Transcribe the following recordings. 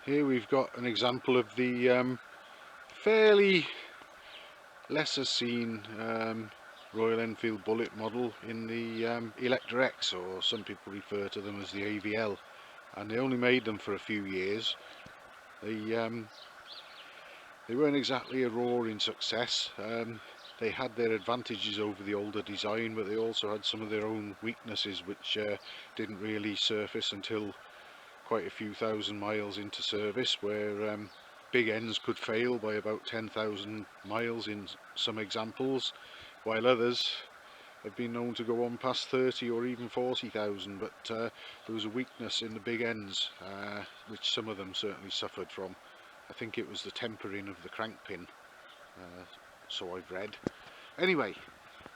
Here we've got an example of the fairly lesser seen Royal Enfield Bullet model in the Electra X, or some people refer to them as the AVL, and they only made them for a few years. They weren't exactly a roaring success. They had their advantages over the older design, but they also had some of their own weaknesses which didn't really surface until quite a few thousand miles into service, where big ends could fail by about 10,000 miles in some examples, while others have been known to go on past 30 or even 40,000, but there was a weakness in the big ends which some of them certainly suffered from. I think it was the tempering of the crank pin, so I've read. Anyway,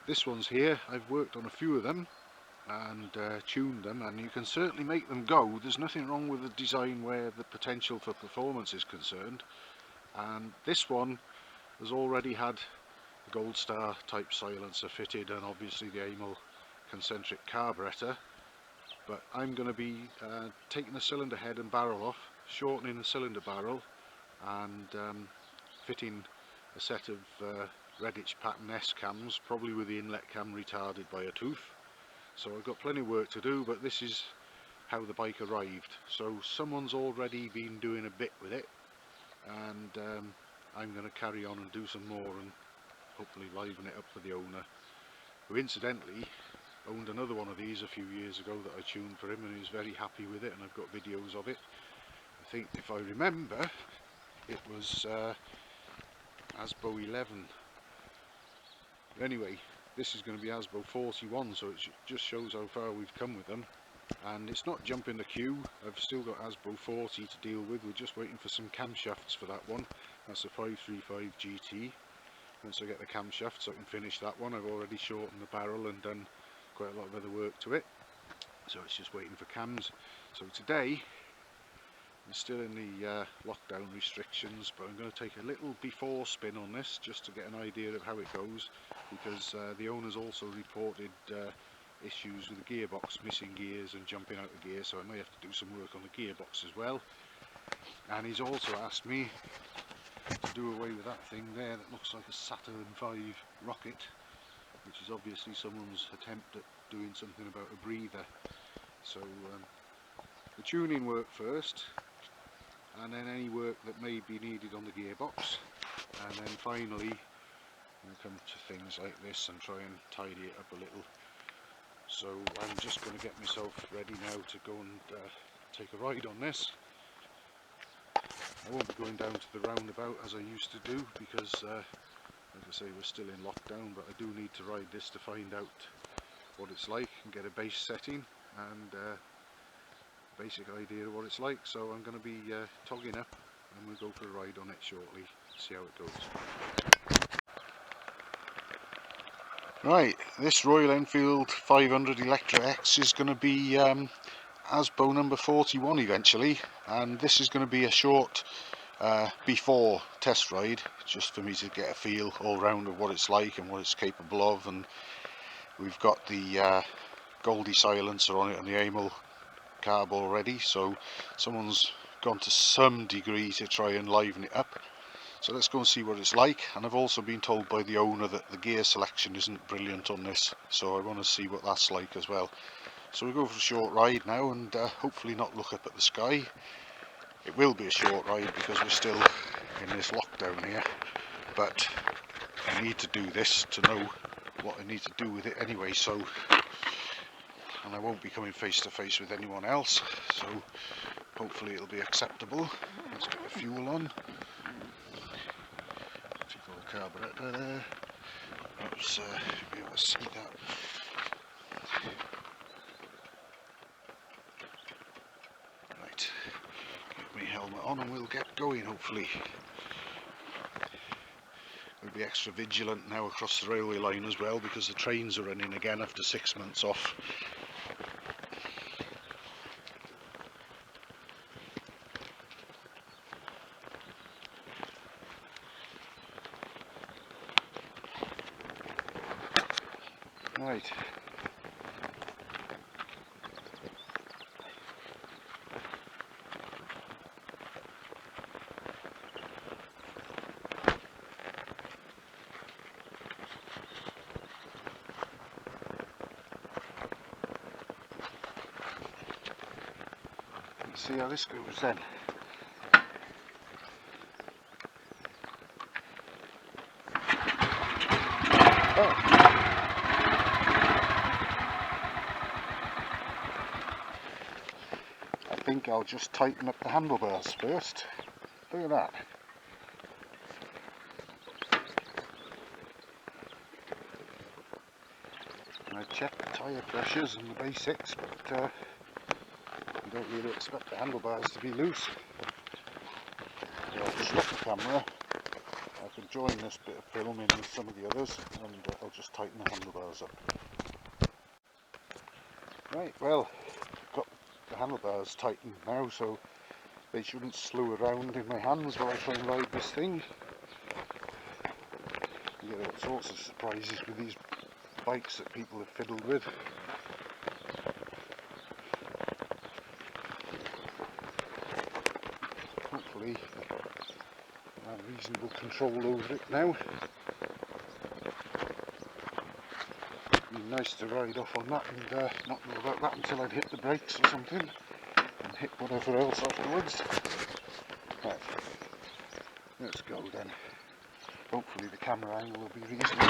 this one's here. I've worked on a few of them and tuned them, and you can certainly make them go. There's nothing wrong with the design where the potential for performance is concerned, and this one has already had the Gold Star type silencer fitted and obviously the Amel concentric carburettor, but I'm going to be taking the cylinder head and barrel off, shortening the cylinder barrel, and fitting a set of Redditch pattern S cams, probably with the inlet cam retarded by a tooth. So I've got plenty of work to do, but this is how the bike arrived. So someone's already been doing a bit with it, and I'm going to carry on and do some more and hopefully liven it up for the owner, who incidentally owned another one of these a few years ago that I tuned for him, and he was very happy with it, and I've got videos of it. I think, if I remember, it was Asbo 11. Anyway, this is going to be Asbo 41, so it just shows how far we've come with them. And it's not jumping the queue. I've still got Asbo 40 to deal with. We're just waiting for some camshafts for that one. That's a 535 GT. Once I get the camshafts I can finish that one. I've already shortened the barrel and done quite a lot of other work to it, so it's just waiting for cams. So today I'm still in the lockdown restrictions, but I'm going to take a little before spin on this just to get an idea of how it goes, because the owner's also reported issues with the gearbox, missing gears and jumping out of gear, so I may have to do some work on the gearbox as well. And he's also asked me to do away with that thing there that looks like a Saturn V rocket, which is obviously someone's attempt at doing something about a breather. So the tuning work first, and then any work that may be needed on the gearbox, and then finally we'll come to things like this and try and tidy it up a little. So I'm just going to get myself ready now to go and take a ride on this. I won't be going down to the roundabout as I used to do, because like I say, we're still in lockdown, but I do need to ride this to find out what it's like and get a base setting and basic idea of what it's like. So I'm going to be togging up and we'll go for a ride on it shortly, see how it goes. Right, this Royal Enfield 500 Electra X is going to be Asbo number 41 eventually, and this is going to be a short before test ride, just for me to get a feel all round of what it's like and what it's capable of. And we've got the Goldie silencer on it and the Amel carb already, so someone's gone to some degree to try and liven it up. So let's go and see what it's like. And I've also been told by the owner that the gear selection isn't brilliant on this, so I want to see what that's like as well. So we'll go for a short ride now and hopefully not look up at the sky. It will be a short ride because we're still in this lockdown here, but I need to do this to know what I need to do with it anyway. So, and I won't be coming face to face with anyone else, so hopefully it'll be acceptable. Let's get the fuel on. Carburettor there. Perhaps be able to see that. Right, get my helmet on and we'll get going hopefully. We'll be extra vigilant now across the railway line as well, because the trains are running again after 6 months off. Right. Let's see how this goes then. Oh. I think I'll just tighten up the handlebars first. Look at that. I checked the tyre pressures and the basics, but you don't really expect the handlebars to be loose. So I'll just stop the camera. I can join this bit of film in with some of the others, and I'll just tighten the handlebars up. Right, well, got the handlebars tightened now, so they shouldn't slew around in my hands while I try and ride this thing. You get all sorts of surprises with these bikes that people have fiddled with. Hopefully I have reasonable control over it now. It'd be nice to ride off on that and not know about that until I'd hit the brakes or something and hit whatever else afterwards. Right, let's go then. Hopefully the camera angle will be reasonable.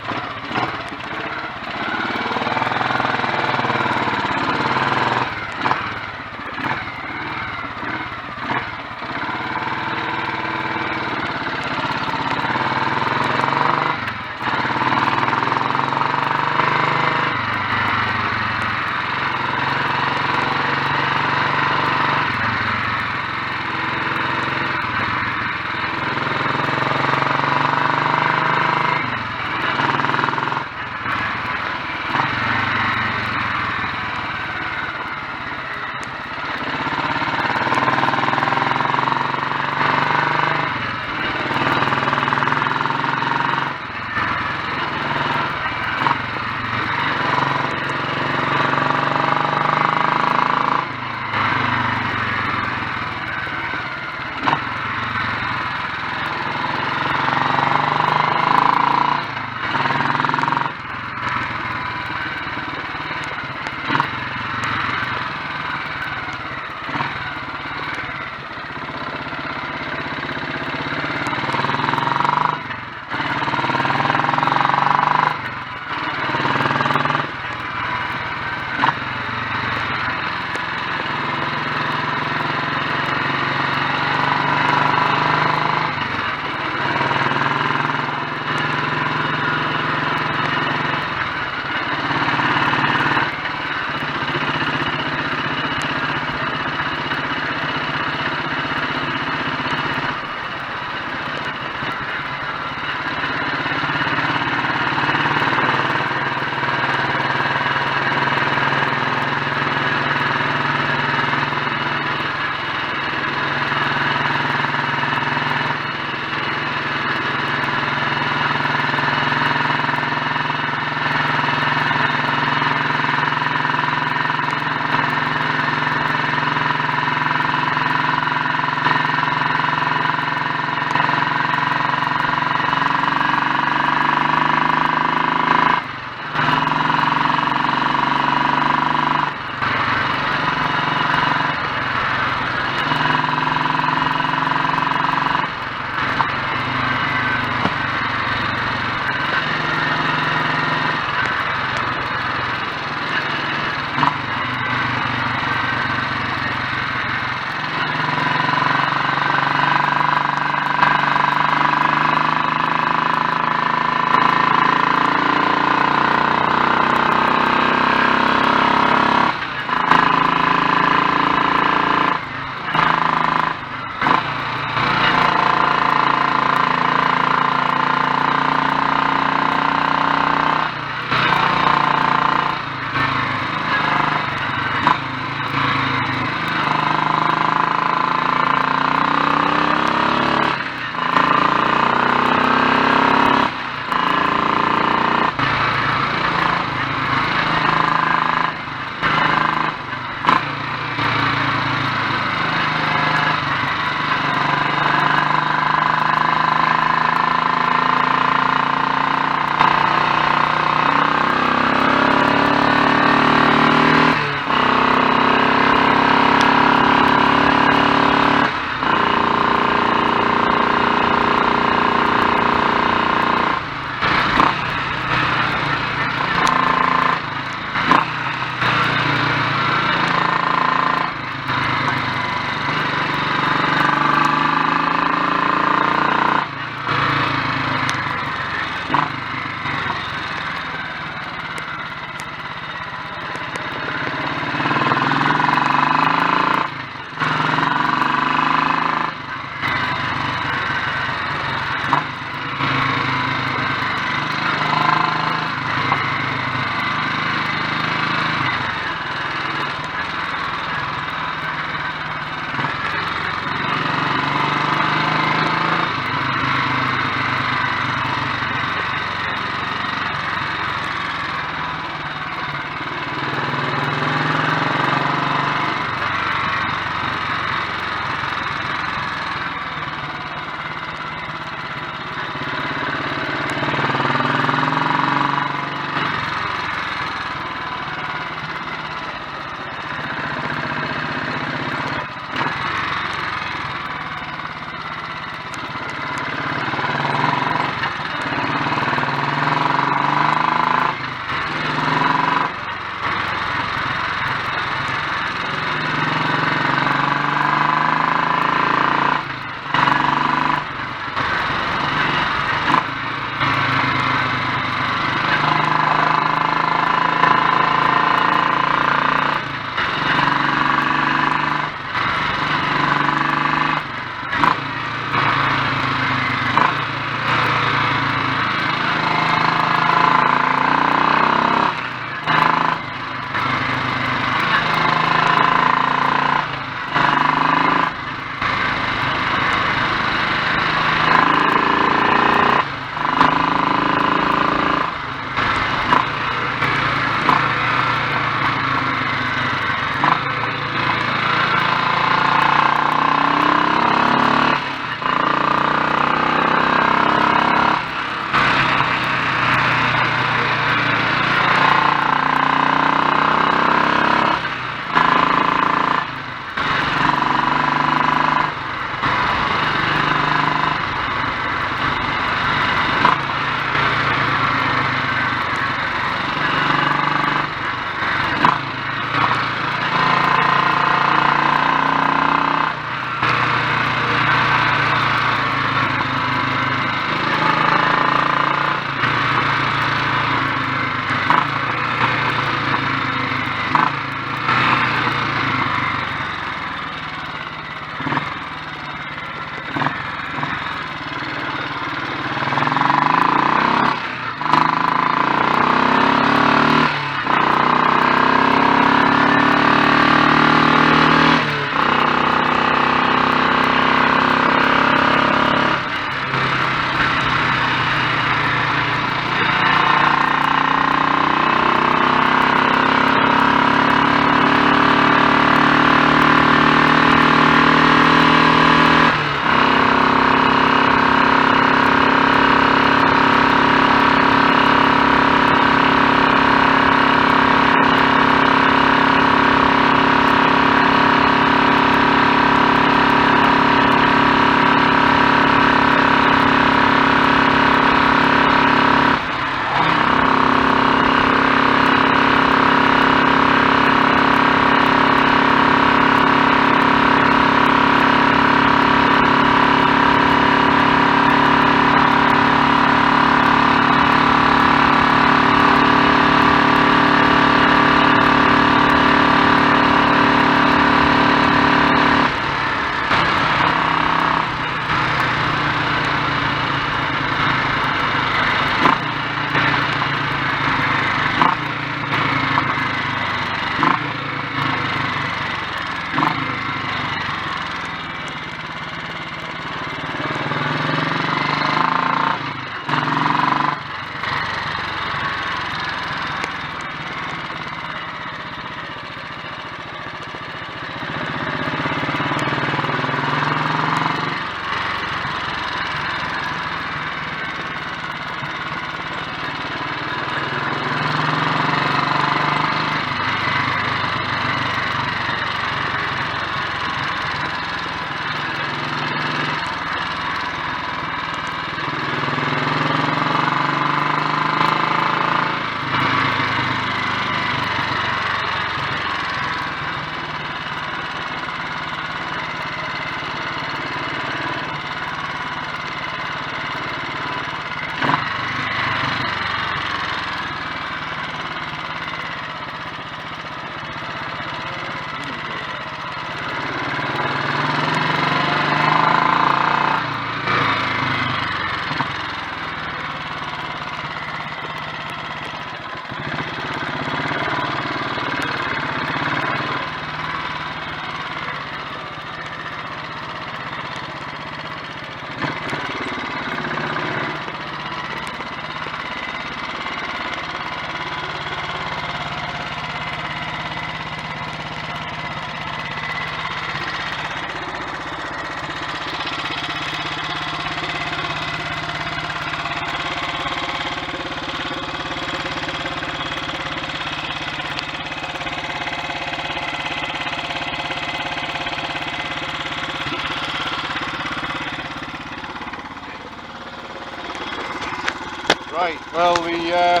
Right, well the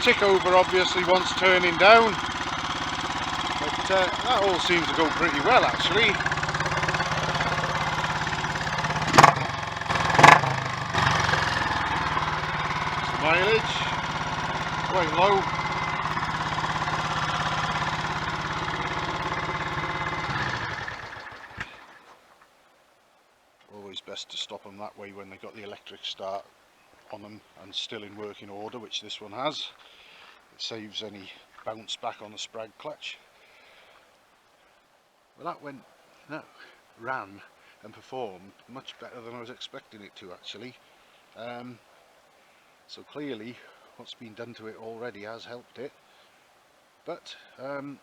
tick over obviously wants turning down, but that all seems to go pretty well actually. The mileage, quite low. Always best to stop them that way when they got the electric start on them and still in working order, which this one has. It saves any bounce back on the sprag clutch. Well, that ran and performed much better than I was expecting it to actually. So clearly what's been done to it already has helped it, but I'll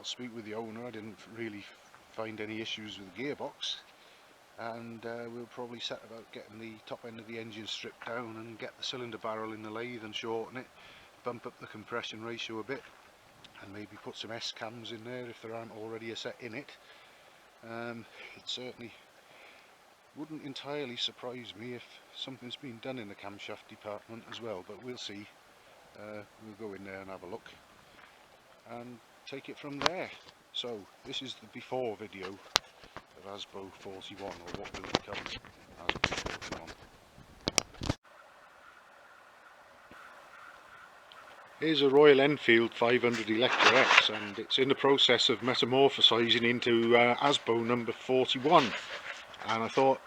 speak with the owner. I didn't really find any issues with the gearbox, and we'll probably set about getting the top end of the engine stripped down and get the cylinder barrel in the lathe and shorten it, bump up the compression ratio a bit, and maybe put some S-cams in there if there aren't already a set in it. It certainly wouldn't entirely surprise me if something's been done in the camshaft department as well, but we'll see. We'll go in there and have a look and take it from there. So this is the before video of Asbo 41, or what will become Asbo 41. Here's a Royal Enfield 500 Electra X, and it's in the process of metamorphosising into Asbo number 41, and I thought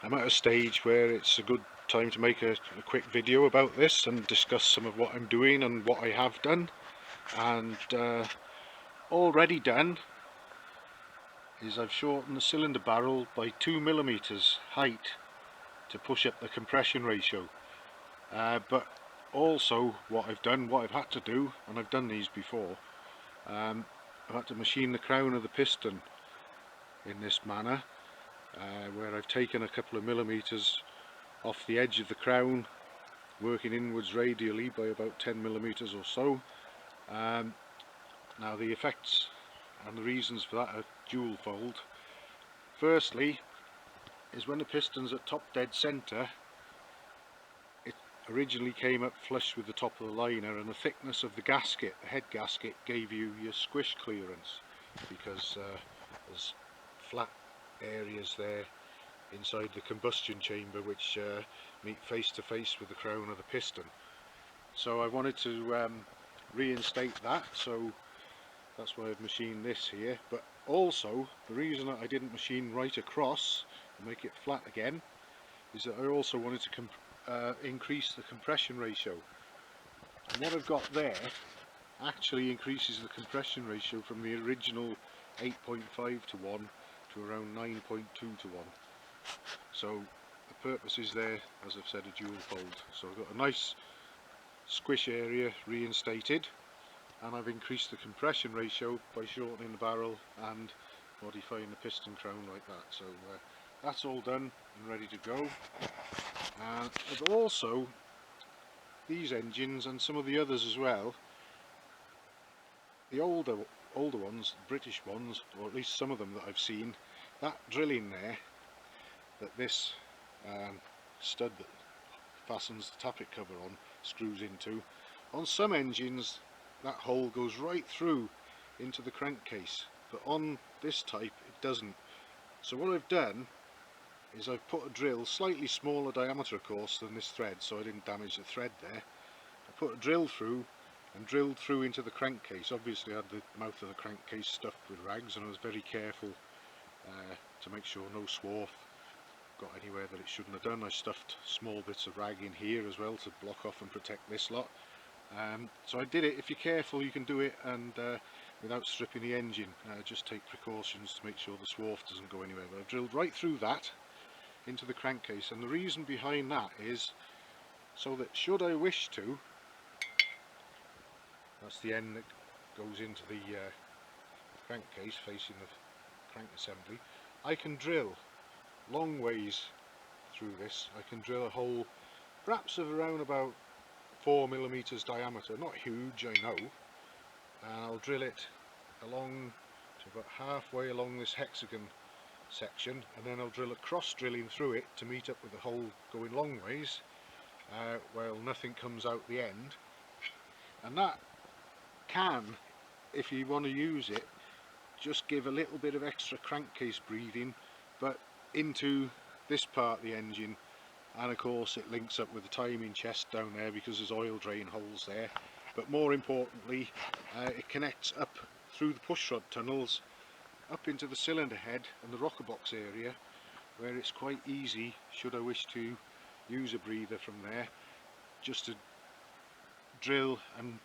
I'm at a stage where it's a good time to make a quick video about this and discuss some of what I'm doing and what I have done. And already done is I've shortened the cylinder barrel by 2mm height to push up the compression ratio, but also what I've had to do, and I've done these before, I've had to machine the crown of the piston in this manner, where I've taken a couple of millimeters off the edge of the crown, working inwards radially by about 10mm or so. Now the effects and the reasons for that are dual fold. Firstly is when the piston's at top dead centre, it originally came up flush with the top of the liner, and the thickness of the gasket, the head gasket, gave you your squish clearance, because there's flat areas there inside the combustion chamber which meet face to face with the crown of the piston. So I wanted to reinstate that, so that's why I've machined this here. But also the reason that I didn't machine right across and make it flat again is that I also wanted to increase the compression ratio, and what I've got there actually increases the compression ratio from the original 8.5 to 1 to around 9.2 to 1. So the purpose is there, as I've said, a dual fold. So I've got a nice squish area reinstated, and I've increased the compression ratio by shortening the barrel and modifying the piston crown like that. So that's all done and ready to go. And I've also, these engines and some of the others as well, the older ones, British ones, or at least some of them that I've seen, that drilling there, that this stud that fastens the tappet cover on screws into, on some engines that hole goes right through into the crankcase, but on this type it doesn't. So what I've done is I've put a drill, slightly smaller diameter of course than this thread, so I didn't damage the thread there. I put a drill through and drilled through into the crankcase. Obviously I had the mouth of the crankcase stuffed with rags, and I was very careful to make sure no swarf got anywhere that it shouldn't have done. I stuffed small bits of rag in here as well to block off and protect this lot. So I did it. If you're careful you can do it and without stripping the engine. Just take precautions to make sure the swarf doesn't go anywhere. But I've drilled right through that into the crankcase, and the reason behind that is so that should I wish to, that's the end that goes into the crankcase facing the crank assembly, I can drill long ways through this. I can drill a hole perhaps of around about 4mm diameter, not huge I know, and I'll drill it along to about halfway along this hexagon section, and then I'll drill a cross drilling through it to meet up with the hole going long ways, while nothing comes out the end, and that can, if you want to use it, just give a little bit of extra crankcase breathing, but into this part of the engine, and of course it links up with the timing chest down there because there's oil drain holes there, but more importantly it connects up through the pushrod tunnels up into the cylinder head and the rocker box area, where it's quite easy, should I wish to use a breather from there, just to drill and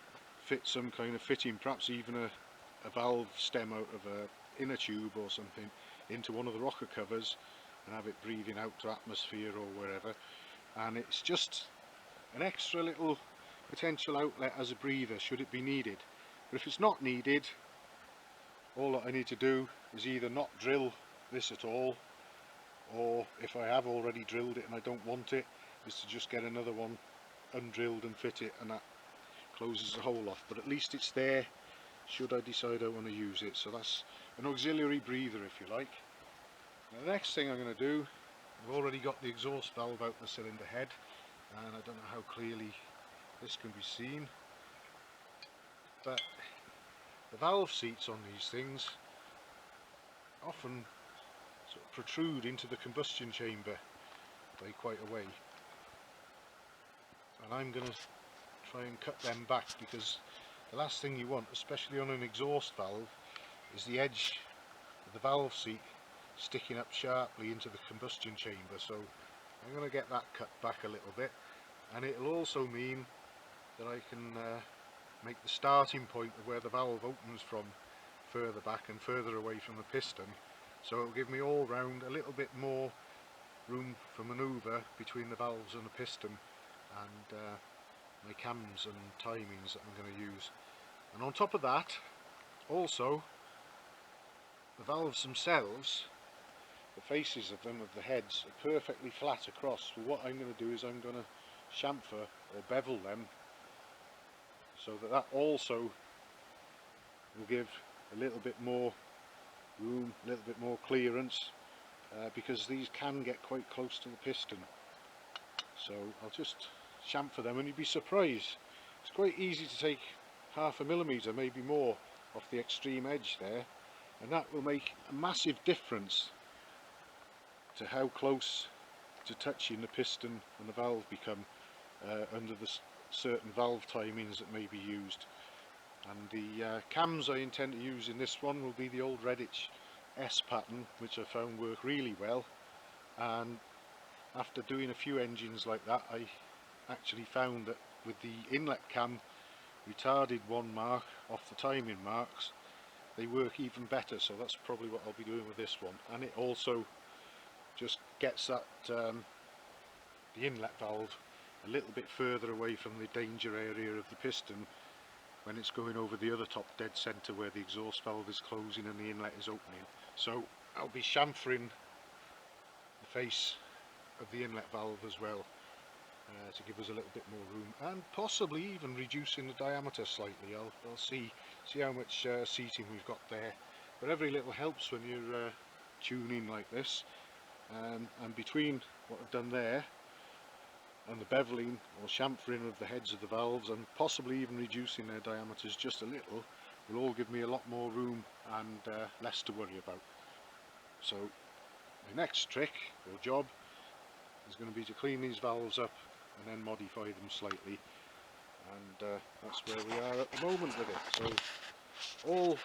fit some kind of fitting, perhaps even a valve stem out of a inner tube or something, into one of the rocker covers and have it breathing out to atmosphere or wherever. And it's just an extra little potential outlet as a breather should it be needed. But if it's not needed, all that I need to do is either not drill this at all, or if I have already drilled it and I don't want it, is to just get another one undrilled and fit it, and that closes the hole off. But at least it's there should I decide I want to use it. So that's an auxiliary breather, if you like. Now the next thing I'm going to do, I've already got the exhaust valve out the cylinder head, and I don't know how clearly this can be seen, but the valve seats on these things often sort of protrude into the combustion chamber by quite a way, and I'm going to try and cut them back, because the last thing you want, especially on an exhaust valve, is the edge of the valve seat sticking up sharply into the combustion chamber. So I'm going to get that cut back a little bit, and it'll also mean that I can make the starting point of where the valve opens from further back and further away from the piston, so it'll give me all round a little bit more room for manoeuvre between the valves and the piston, and my cams and timings that I'm going to use. And on top of that, also the valves themselves, the faces of them, of the heads, are perfectly flat across. So what I'm going to do is I'm going to chamfer or bevel them, so that that also will give a little bit more room, a little bit more clearance, because these can get quite close to the piston. So I'll just chamfer them, and you'd be surprised, it's quite easy to take 1/2 millimetre, maybe more, off the extreme edge there, and that will make a massive difference to how close to touching the piston and the valve become under the certain valve timings that may be used. And the cams I intend to use in this one will be the old Redditch S pattern, which I found work really well, and after doing a few engines like that, I actually found that with the inlet cam retarded one mark off the timing marks, they work even better. So that's probably what I'll be doing with this one, and it also just gets that the inlet valve a little bit further away from the danger area of the piston when it's going over the other top dead centre where the exhaust valve is closing and the inlet is opening. So I'll be chamfering the face of the inlet valve as well, to give us a little bit more room, and possibly even reducing the diameter slightly. I'll see how much seating we've got there, but every little helps when you're tuning like this. And between what I've done there and the beveling or chamfering of the heads of the valves, and possibly even reducing their diameters just a little, will all give me a lot more room and less to worry about. So my next trick or job is going to be to clean these valves up and then modify them slightly, and that's where we are at the moment with it. So all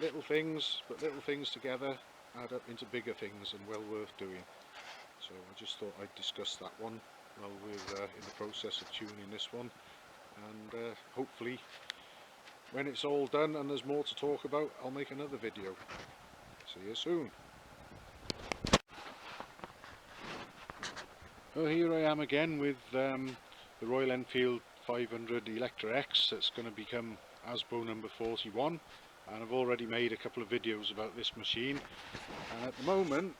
little things, but little things together add up into bigger things and well worth doing. So I just thought I'd discuss that one while we're in the process of tuning this one, and hopefully when it's all done and there's more to talk about, I'll make another video. See you soon. Well, here I am again with the Royal Enfield 500 Electra X that's going to become Asbo number 41, and I've already made a couple of videos about this machine, and at the moment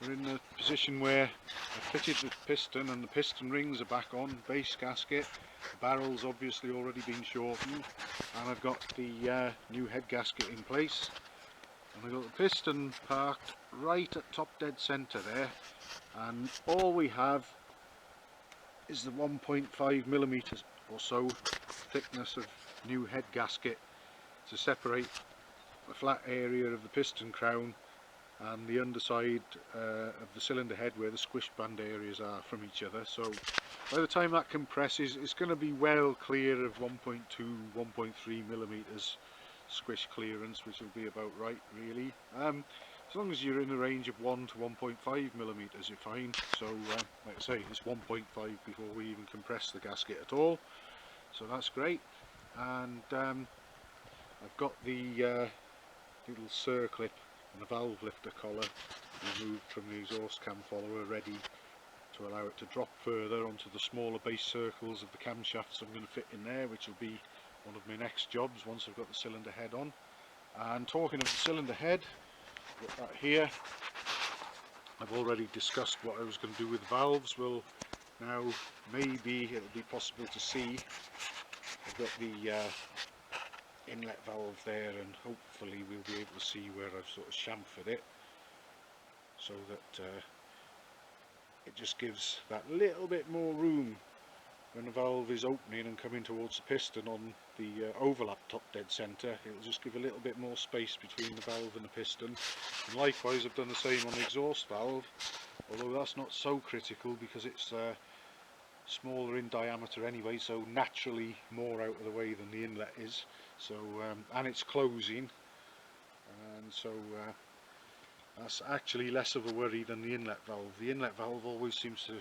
we're in the position where I've fitted the piston and the piston rings are back on, base gasket, the barrel's obviously already been shortened, and I've got the new head gasket in place, and I've got the piston parked right at top dead centre there, and all we have is the 1.5 millimeters or so thickness of new head gasket to separate the flat area of the piston crown and the underside of the cylinder head where the squish band areas are from each other. So by the time that compresses, it's going to be well clear of 1.2, 1.3 millimeters squish clearance, which will be about right really. As long as you're in the range of 1 to 1.5 millimeters, you're fine. So like I say, it's 1.5 before we even compress the gasket at all, so that's great. And I've got the little circlip and the valve lifter collar removed from the exhaust cam follower, ready to allow it to drop further onto the smaller base circles of the camshafts I'm going to fit in there, which will be one of my next jobs once I've got the cylinder head on. And talking of the cylinder head, got that here. I've already discussed what I was going to do with the valves. Well, now maybe it'll be possible to see. I've got the inlet valve there, and hopefully we'll be able to see where I've sort of chamfered it, so that it just gives that little bit more room when the valve is opening and coming towards the piston on the overlap top dead centre. It'll just give a little bit more space between the valve and the piston. And likewise I've done the same on the exhaust valve, although that's not so critical because it's smaller in diameter anyway, so naturally more out of the way than the inlet is. So and it's closing, and so that's actually less of a worry than the inlet valve. The inlet valve always seems to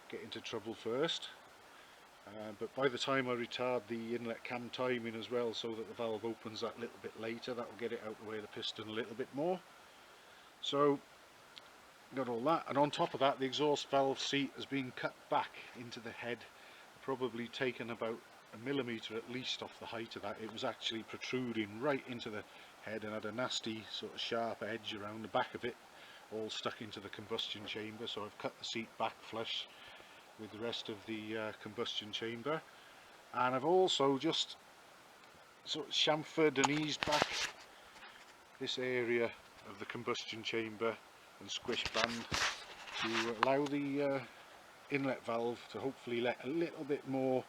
get into trouble first, but by the time I retard the inlet cam timing as well, so that the valve opens that little bit later, that will get it out the way of the piston a little bit more. So got all that, and on top of that, the exhaust valve seat has been cut back into the head, probably taken about a millimetre at least off the height of that. It was actually protruding right into the head and had a nasty sort of sharp edge around the back of it, all stuck into the combustion chamber. So I've cut the seat back flush with the rest of the combustion chamber, and I've also just sort of chamfered and eased back this area of the combustion chamber and squish band to allow the inlet valve to hopefully let a little bit more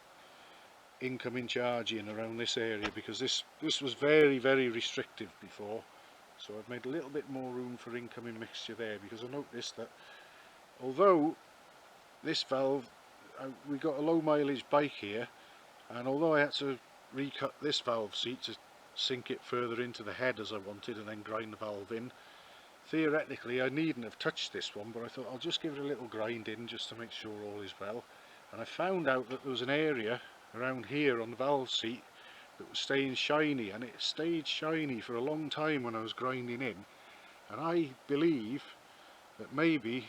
incoming charge in around this area, because this was very restrictive before. So I've made a little bit more room for incoming mixture there, because I noticed that although this valve, we got a low mileage bike here, and although I had to recut this valve seat to sink it further into the head as I wanted and then grind the valve in, theoretically I needn't have touched this one, but I thought I'll just give it a little grind in just to make sure all is well. And I found out that there was an area around here on the valve seat that was staying shiny, and it stayed shiny for a long time when I was grinding in. And I believe that maybe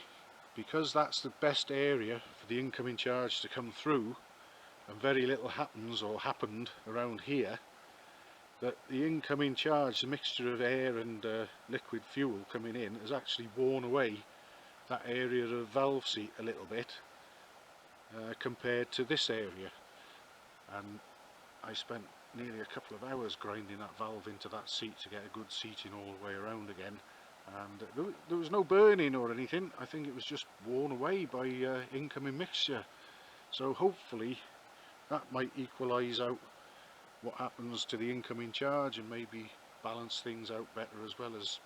because that's the best area for the incoming charge to come through, and very little happens or happened around here, that the incoming charge, the mixture of air and liquid fuel coming in, has actually worn away that area of the valve seat a little bit compared to this area. And I spent nearly a couple of hours grinding that valve into that seat to get a good seating all the way around again, and there was no burning or anything. I think it was just worn away by incoming mixture. So hopefully that might equalise out what happens to the incoming charge and maybe balance things out better, as well as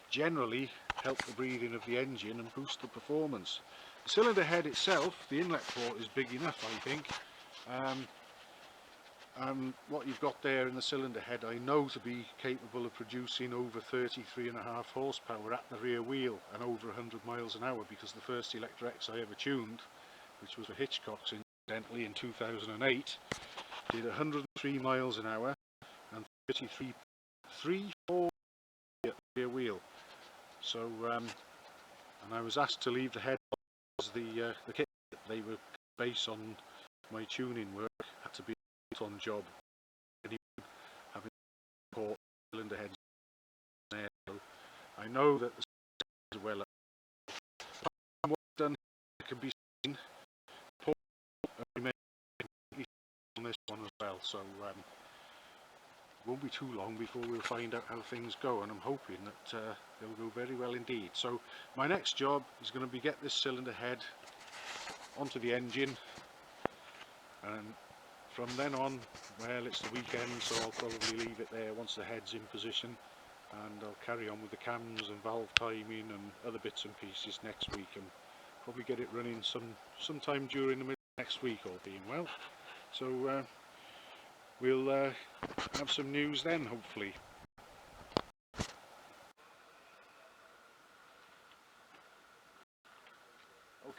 generally help the breathing of the engine and boost the performance. The cylinder head itself, the inlet port is big enough, I think. And what you've got there in the cylinder head I know to be capable of producing over 33.5 horsepower at the rear wheel and over 100 miles an hour, because the first Electra-X I ever tuned, which was for Hitchcock's incidentally in 2008, did 103 miles an hour and 33.4 at the rear wheel. So and I was asked to leave the head because the kit that they were based on my tuning work had to be on job, having port cylinder heads there. So I know that the as well. What I've done can be seen port on this one as well. So it won't be too long before we'll find out how things go, and I'm hoping that they'll go very well indeed. So my next job is going to be get this cylinder head onto the engine and from then on, well, it's the weekend, so I'll probably leave it there once the head's in position, and I'll carry on with the cams and valve timing and other bits and pieces next week, and probably get it running sometime during the middle of next week, all being well. So we'll have some news then, hopefully.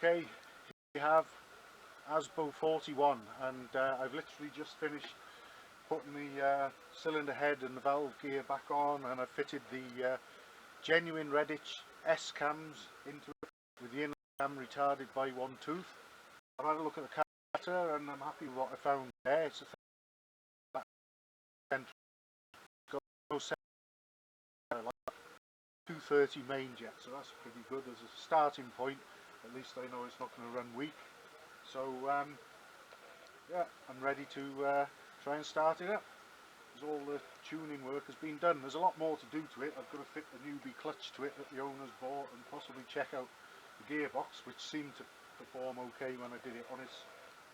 Okay, here we have Asbo 41, and I've literally just finished putting the cylinder head and the valve gear back on, and I've fitted the genuine Redditch S cams into it with the inlet cam retarded by one tooth. I've had a look at the carburetor and I'm happy with what I found there. It's a 230 main jet, so that's pretty good as a starting point. At least I know it's not going to run weak. So yeah, I'm ready to try and start it up. As all the tuning work has been done. There's a lot more to do to it. I've got to fit the newbie clutch to it that the owner's bought, and possibly check out the gearbox, which seemed to perform okay when I did it on its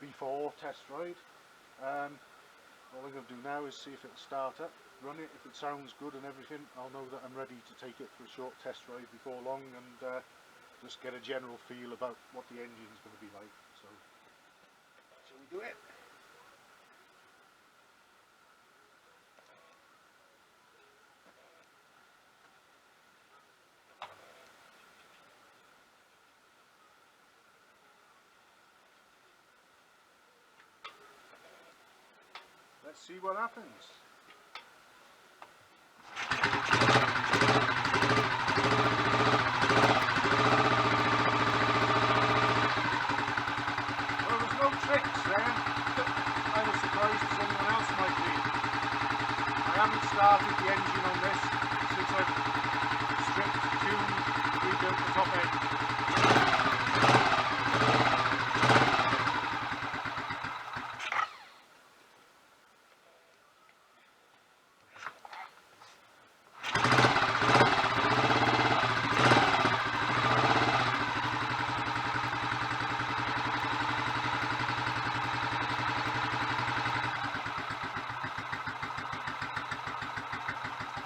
before test ride. All I'm going to do now is see if it'll start up, run it. If it sounds good and everything, I'll know that I'm ready to take it for a short test ride before long, and just get a general feel about what the engine's going to be like. So, shall we do it? Let's see what happens. Well, there's no tricks there. I was surprised as anyone else might be. I haven't started the engine on this since I've stripped, tuned, rebuilt the top end.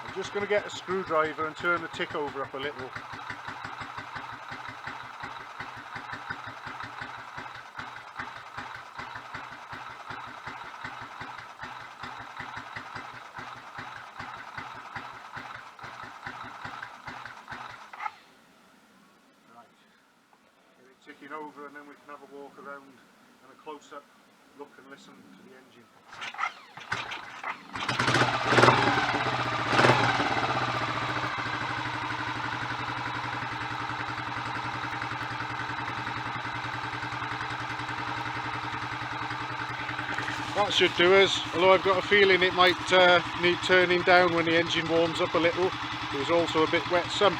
I'm just going to get a screwdriver and turn the tick over up a little. Right, get it ticking over, and then we can have a walk around and a close-up look and listen to the engine. That should do us, although I've got a feeling it might need turning down when the engine warms up a little. It was also a bit wet sumped.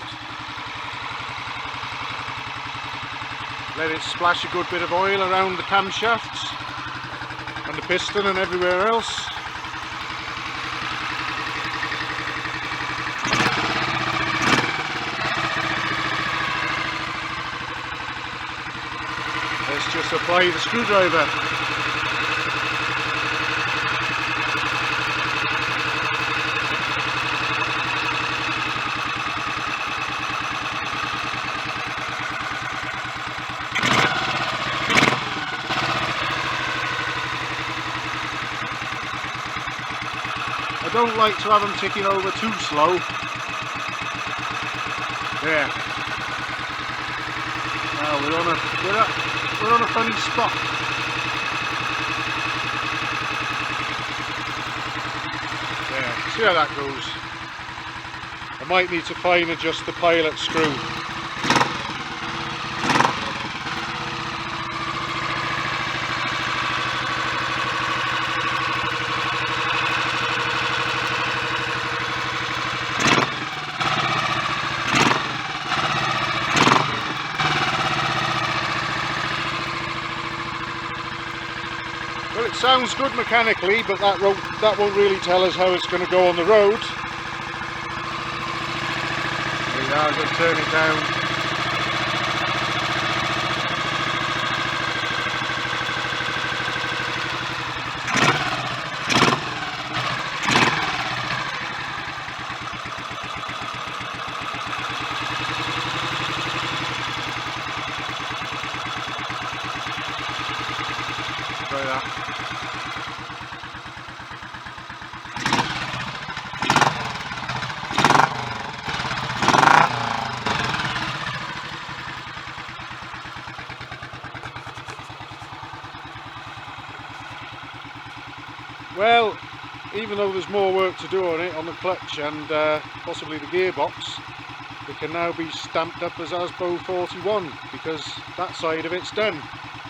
Let it splash a good bit of oil around the camshafts and the piston and everywhere else. Let's just apply the screwdriver. I don't like to have them ticking over too slow. There. Now we're on a funny spot. There. See how that goes. I might need to fine adjust the pilot screw. Well, it sounds good mechanically, but that won't really tell us how it's going to go on the road. There we are, I'm going to turn it down. try that. Well, even though there's more work to do on it, on the clutch and possibly the gearbox, it can now be stamped up as Asbo 41 because that side of it's done,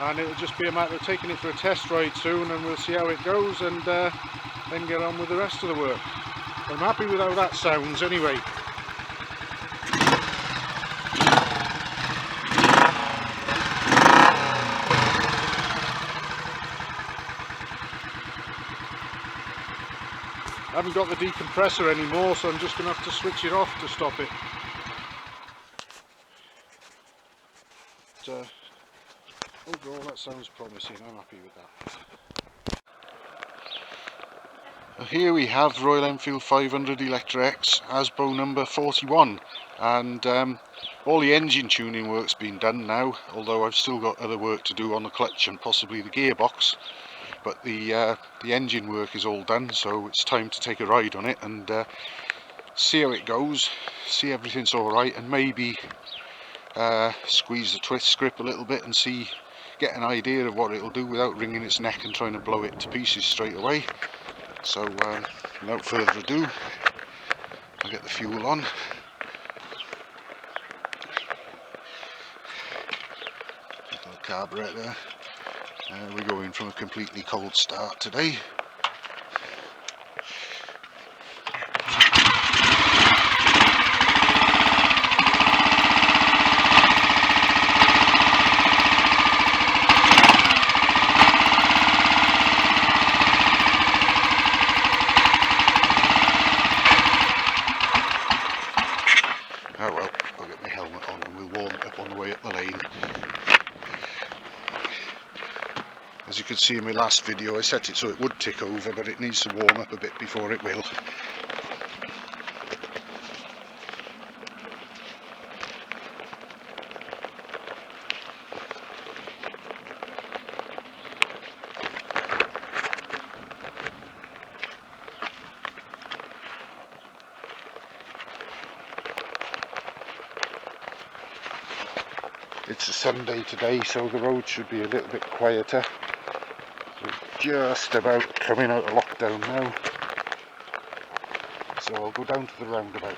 and it'll just be a matter of taking it for a test ride soon, and we'll see how it goes and then get on with the rest of the work. I'm happy with how that sounds anyway. I haven't got the decompressor anymore, so I'm just going to have to switch it off to stop it. But, overall that sounds promising, I'm happy with that. Here we have Royal Enfield 500 Electra X Asbo number 41, and all the engine tuning work's been done now, although I've still got other work to do on the clutch and possibly the gearbox. But the engine work is all done, so it's time to take a ride on it and see how it goes, see everything's alright, and maybe squeeze the twist grip a little bit and get an idea of what it'll do without wringing its neck and trying to blow it to pieces straight away. So without further ado, I'll get the fuel on. Little carburetor. We're going from a completely cold start today. Oh well, I'll get my helmet on and we'll warm it up on the way up the lane. As you could see in my last video, I set it so it would tick over, but it needs to warm up a bit before it will. It's a Sunday today, so the road should be a little bit quieter. We're just about coming out of lockdown now, so I'll go down to the roundabout.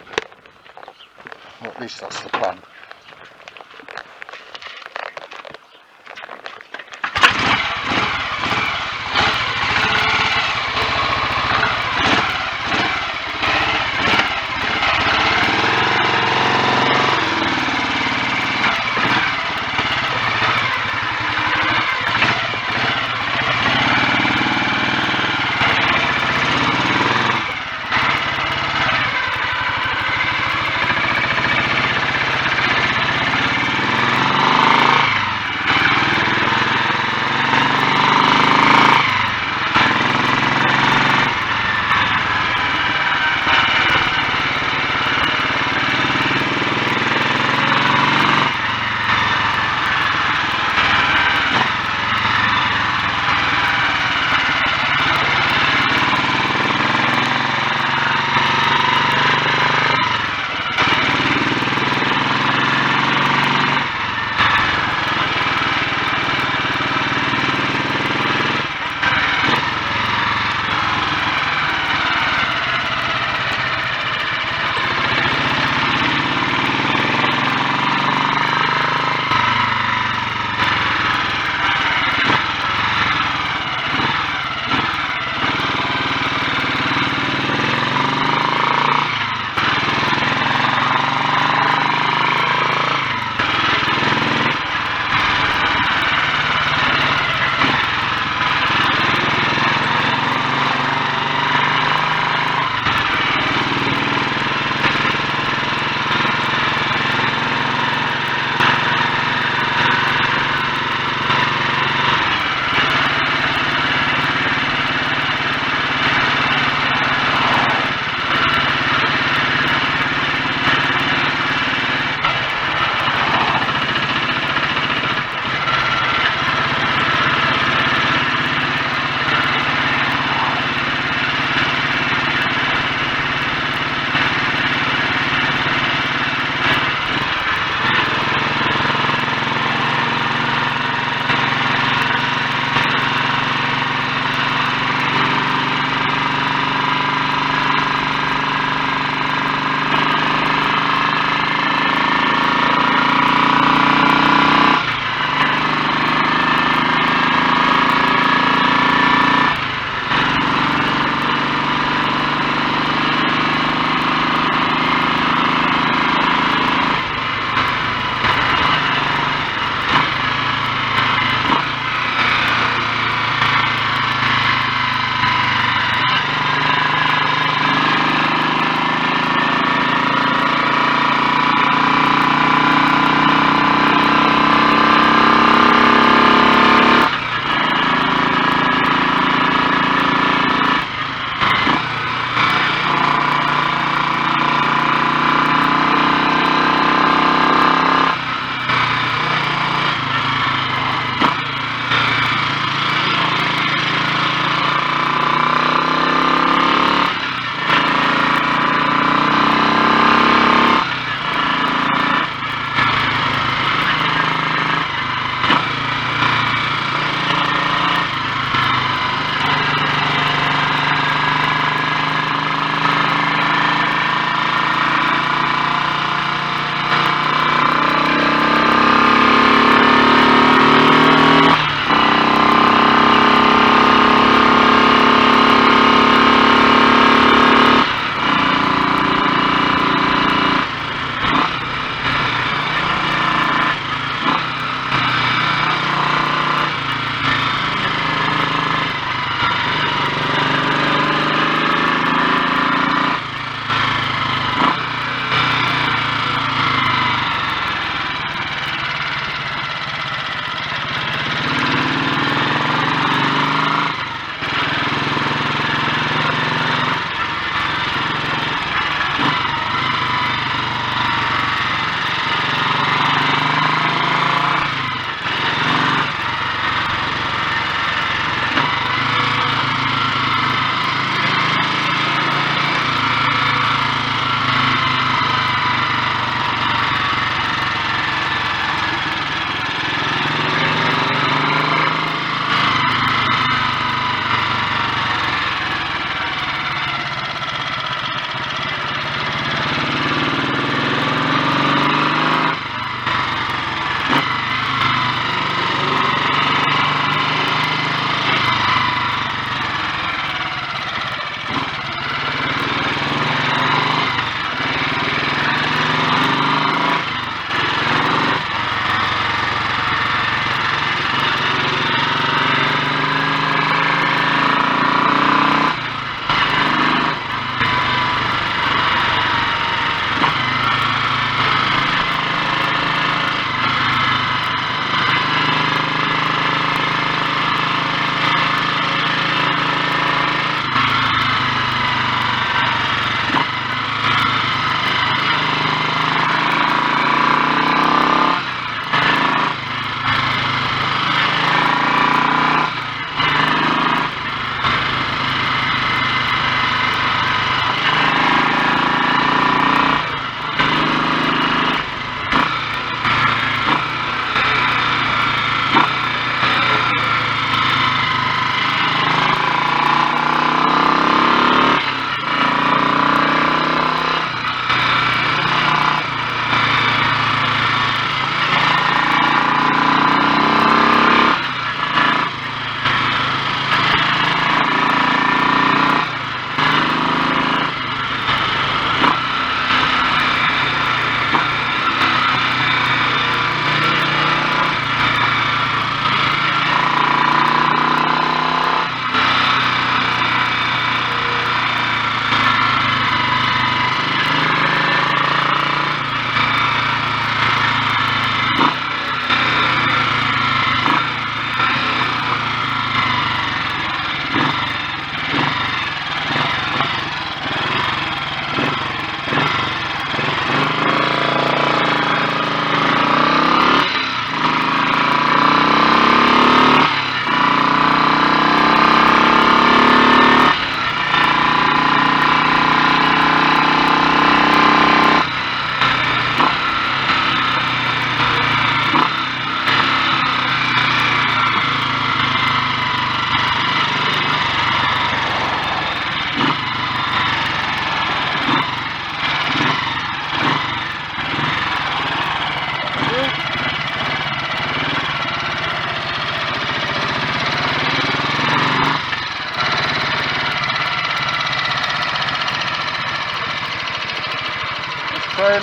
Or at least that's the plan.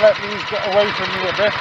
and let these get away from me a bit.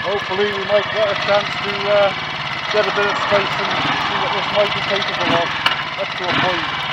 Hopefully we might get a chance to get a bit of space and see what this might be capable of, up to a point.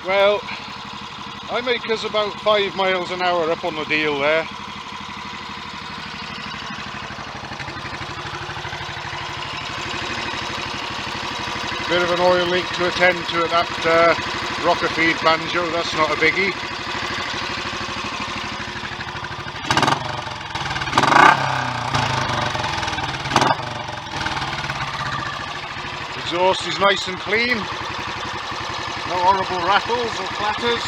Well, I make us about 5 miles an hour up on the deal there. Bit of an oil leak to attend to at that rocker feed banjo, that's not a biggie. Exhaust is nice and clean, no horrible rattles or clatters.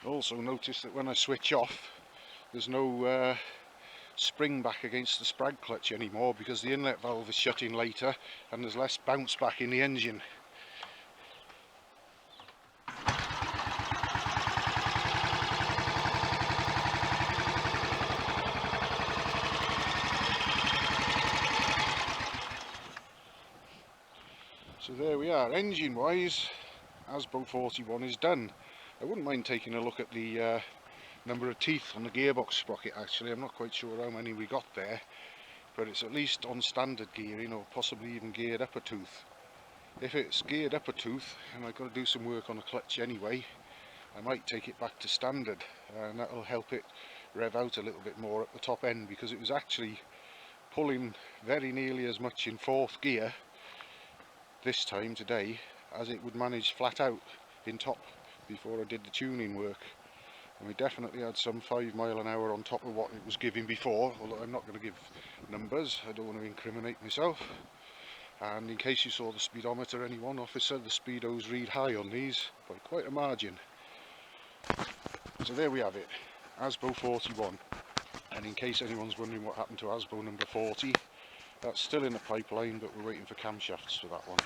Also notice that when I switch off, there's no spring back against the sprag clutch anymore because the inlet valve is shut in later and there's less bounce back in the engine. So there we are, engine wise, Asbo 41 is done. I wouldn't mind taking a look at the number of teeth on the gearbox sprocket actually. I'm not quite sure how many we got there, but it's at least on standard gearing or possibly even geared up a tooth. If it's geared up a tooth and I've got to do some work on the clutch anyway, I might take it back to standard and that'll help it rev out a little bit more at the top end, because it was actually pulling very nearly as much in fourth gear this time today as it would manage flat out in top before I did the tuning work. And we definitely had some 5 mile an hour on top of what it was giving before, although I'm not going to give numbers, I don't want to incriminate myself. And in case you saw the speedometer, anyone, officer, the speedos read high on these by quite a margin. So there we have it, Asbo 41. And in case anyone's wondering what happened to Asbo number 40, that's still in the pipeline, but we're waiting for camshafts for that one.